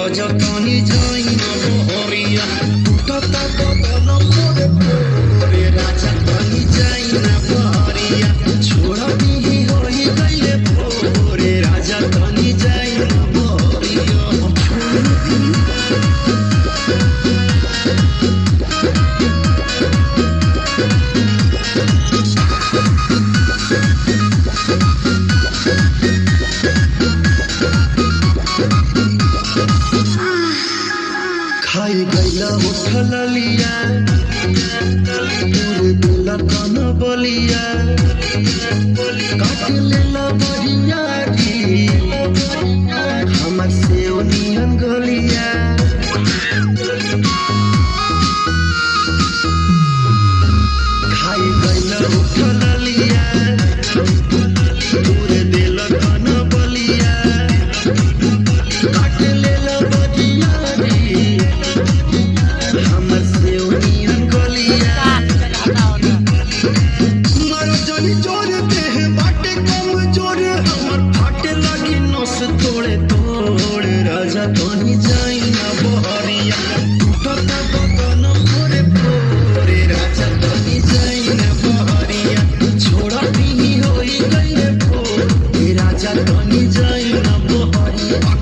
रजतनी जाई न बहरिया टूटता बदन मोरे मोरे राजा तनी जाई न बहरिया छोड़ दी होई गइले भोरे राजा तनी जाई न बहरिया खाई गैला उठल लिया पूरे दिल कन बलिया काट लेला बढ़िया दी हमर से नियन गलिया खाई गैला उठल लिया पूरे दिल कन बलिया काट लेला बढ़िया दी हमर से नियन गलिया मारो जानी जोर देह बाटे कम जोर हमर फाटे लगी नस तोड़े तोड़े राजा तनी जाई ना बहरिया टूटता बदन मोरे मोरे राजा तनी जाई ना बहरिया छोड़ा दी होई गइले भोरे राजा तनी जाई ना बहरिया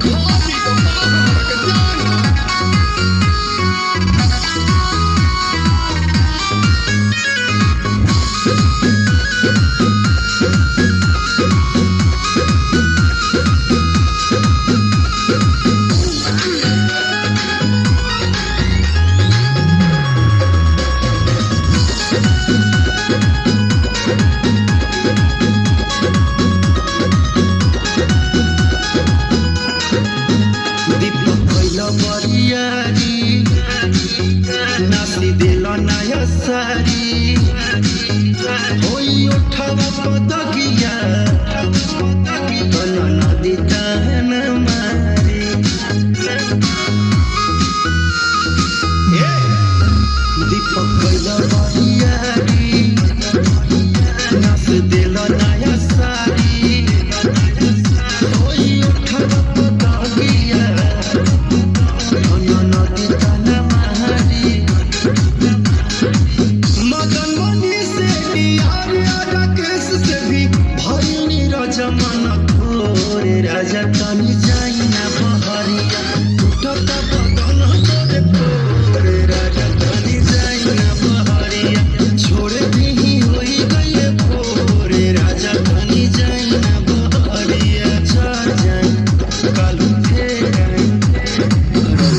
दीपक कैला बरियारी नासी दिल नया सारी